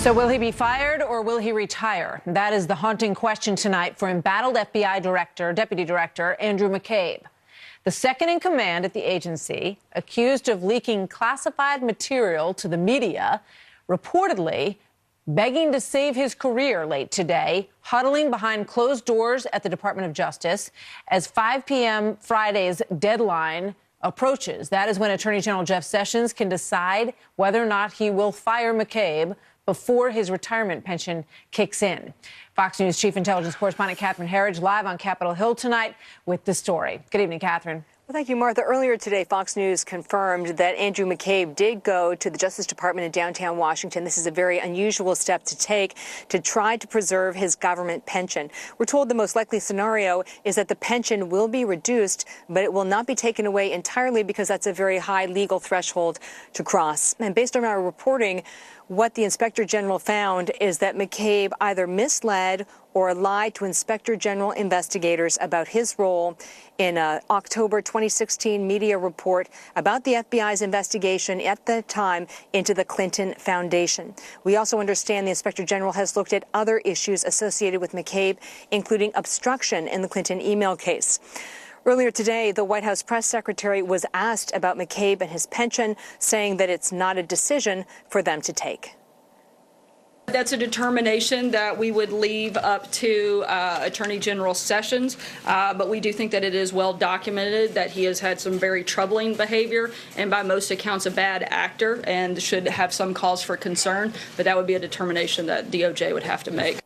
So will he be fired or will he retire? That is the haunting question tonight for embattled FBI Deputy Director Andrew McCabe. The second in command at the agency, accused of leaking classified material to the media, reportedly begging to save his career late today, huddling behind closed doors at the Department of Justice as 5 p.m. Friday's deadline approaches. That is when Attorney General Jeff Sessions can decide whether or not he will fire McCabe before his retirement pension kicks in. Fox News Chief Intelligence Correspondent Catherine Herridge live on Capitol Hill tonight with the story. Good evening, Catherine. Well, thank you, Martha. Earlier today, Fox News confirmed that Andrew McCabe did go to the Justice Department in downtown Washington. This is a very unusual step to take to try to preserve his government pension. We're told the most likely scenario is that the pension will be reduced, but it will not be taken away entirely because that's a very high legal threshold to cross. And based on our reporting, what the Inspector General found is that McCabe either misled or lied to Inspector General investigators about his role in an October 2016 media report about the FBI's investigation at the time into the Clinton Foundation. We also understand the Inspector General has looked at other issues associated with McCabe, including obstruction in the Clinton email case. Earlier today, the White House press secretary was asked about McCabe and his pension, saying that it's not a decision for them to take. That's a determination that we would leave up to Attorney General Sessions, but we do think that it is well documented that he has had some very troubling behavior and by most accounts a bad actor and should have some cause for concern, but that would be a determination that DOJ would have to make.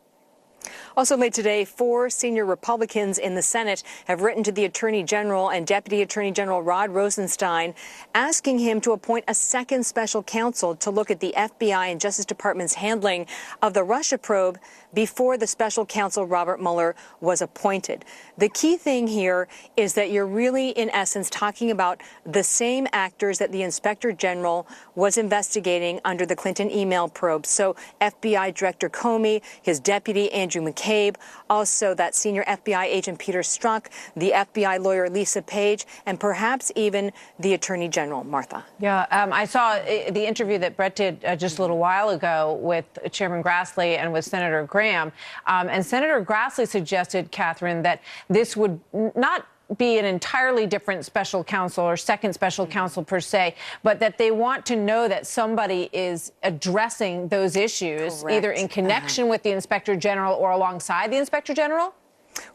Also late today, 4 senior Republicans in the Senate have written to the Attorney General and Deputy Attorney General Rod Rosenstein asking him to appoint a second special counsel to look at the FBI and Justice Department's handling of the Russia probe before the special counsel Robert Mueller was appointed. The key thing here is that you're really, in essence, talking about the same actors that the Inspector General was investigating under the Clinton email probe. So FBI Director Comey, his deputy Andrew McCabe, also that senior FBI agent Peter Strzok, the FBI lawyer Lisa Page, and perhaps even the Attorney General. Martha. Yeah, I saw the interview that Brett did just a little while ago with Chairman Grassley and with Senator Graham. And Senator Grassley suggested, Catherine, that this would not be an entirely different special counsel or second special counsel per se, but that they want to know that somebody is addressing those issues. Correct. Either in connection with the Inspector General or alongside the Inspector General?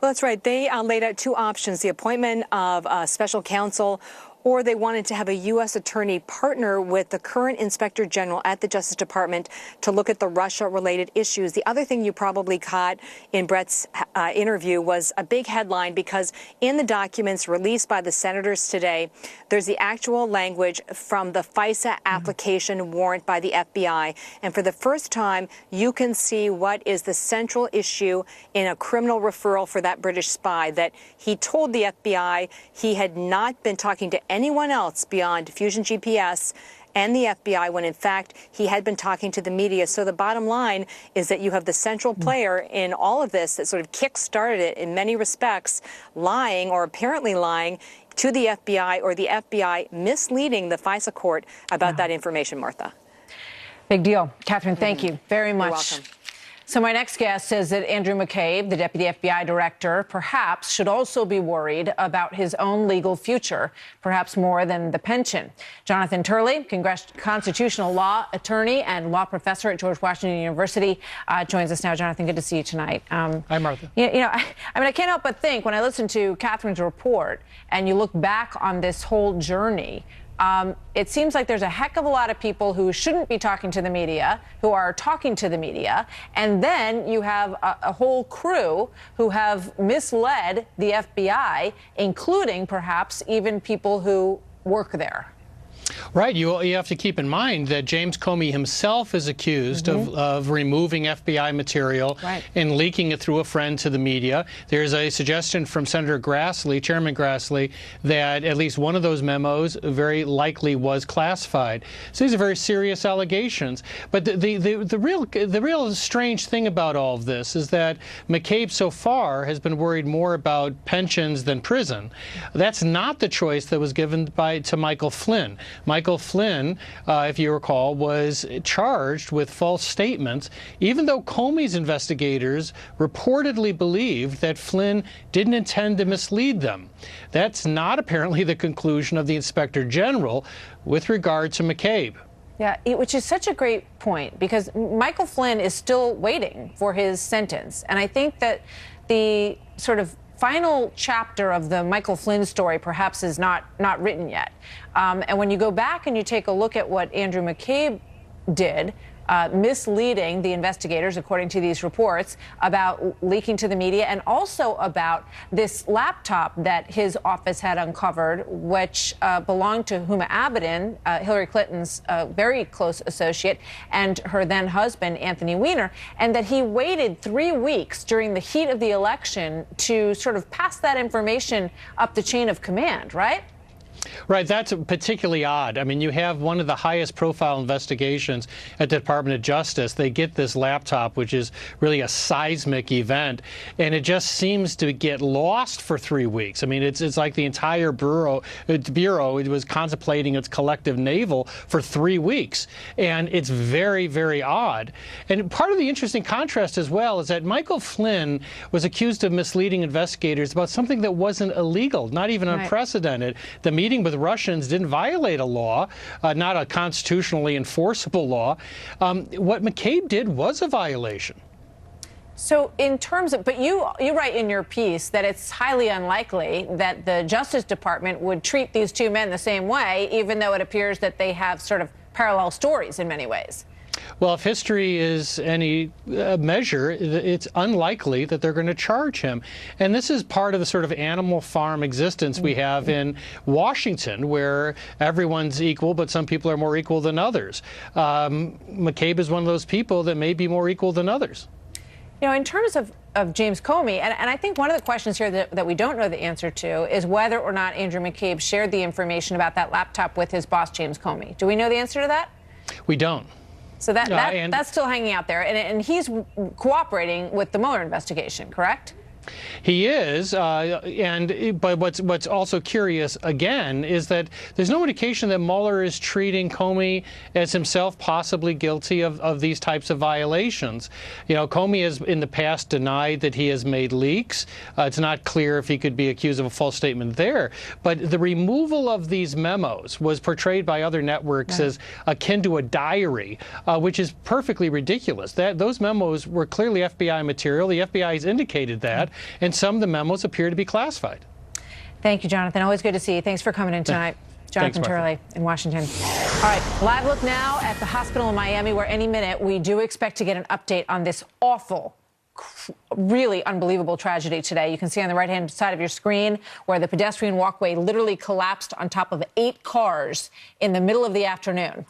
Well, that's right. They laid out 2 options, the appointment of a special counsel, or they wanted to have a U.S. attorney partner with the current Inspector General at the Justice Department to look at the Russia-related issues. The other thing you probably caught in Brett's interview was a big headline, because in the documents released by the senators today, there's the actual language from the FISA application warrant by the FBI. And for the first time, you can see what is the central issue in a criminal referral for that British spy, that he told the FBI he had not been talking to anyone else beyond Fusion GPS and the FBI, when in fact he had been talking to the media. So the bottom line is that you have the central player in all of this that sort of kick-started it in many respects, lying or apparently lying to the FBI, or the FBI misleading the FISA court about that information, Martha. Big deal. Catherine, thank you very much. You're welcome. So my next guest says that Andrew McCabe, the deputy FBI director, perhaps should also be worried about his own legal future, perhaps more than the pension. Jonathan Turley, constitutional law attorney and law professor at George Washington University, joins us now. Jonathan, good to see you tonight. Hi, Martha. I can't help but think when I listen to Catherine's report and you look back on this whole journey, it seems like there's a heck of a lot of people who shouldn't be talking to the media, who are talking to the media, and then you have a whole crew who have misled the FBI, including perhaps even people who work there. Right. You have to keep in mind that James Comey himself is accused of removing FBI material and leaking it through a friend to the media. There's a suggestion from Senator Grassley, Chairman Grassley, that at least one of those memos very likely was classified. So these are very serious allegations. But the real strange thing about all of this is that McCabe so far has been worried more about pensions than prison. That's not the choice that was given to Michael Flynn. Michael Flynn, if you recall, was charged with false statements, even though Comey's investigators reportedly believed that Flynn didn't intend to mislead them. That's not apparently the conclusion of the Inspector General with regard to McCabe. Yeah, which is such a great point, because Michael Flynn is still waiting for his sentence. And I think that the sort of final chapter of the Michael Flynn story perhaps is not written yet. And when you go back and you take a look at what Andrew McCabe did, misleading the investigators, according to these reports, about leaking to the media, and also about this laptop that his office had uncovered, which belonged to Huma Abedin, Hillary Clinton's very close associate, and her then husband, Anthony Weiner, and that he waited 3 weeks during the heat of the election to sort of pass that information up the chain of command, right? Right, that's particularly odd. I mean, you have one of the highest profile investigations at the Department of Justice. They get this laptop, which is really a seismic event, and it just seems to get lost for 3 weeks. I mean, it's like the entire bureau it was contemplating its collective navel for 3 weeks, and it's very, very odd. And part of the interesting contrast as well is that Michael Flynn was accused of misleading investigators about something that wasn't illegal, not even unprecedented. The meeting with Russians didn't violate a law, not a constitutionally enforceable law. What McCabe did was a violation. So in terms of, but you write in your piece that it's highly unlikely that the Justice Department would treat these two men the same way, even though it appears that they have sort of parallel stories in many ways. Well, if history is any measure, it's unlikely that they're going to charge him. And this is part of the sort of animal farm existence we have in Washington, where everyone's equal, but some people are more equal than others. McCabe is one of those people that may be more equal than others. You know, in terms of James Comey, and I think one of the questions here that we don't know the answer to is whether or not Andrew McCabe shared the information about that laptop with his boss, James Comey. Do we know the answer to that? We don't. So that's still hanging out there, and he's cooperating with the Mueller investigation, correct? He is, but what's also curious again is that there's no indication that Mueller is treating Comey as himself possibly guilty of these types of violations. You know, Comey has in the past denied that he has made leaks. It's not clear if he could be accused of a false statement there. But the removal of these memos was portrayed by other networks as akin to a diary, which is perfectly ridiculous. Those memos were clearly FBI material. The FBI has indicated that. And some of the memos appear to be classified. Thank you, Jonathan. Always good to see you. Thanks for coming in tonight. Jonathan Turley in Washington. All right, live look now at the hospital in Miami, where any minute we do expect to get an update on this awful, really unbelievable tragedy today. You can see on the right-hand side of your screen where the pedestrian walkway literally collapsed on top of 8 cars in the middle of the afternoon.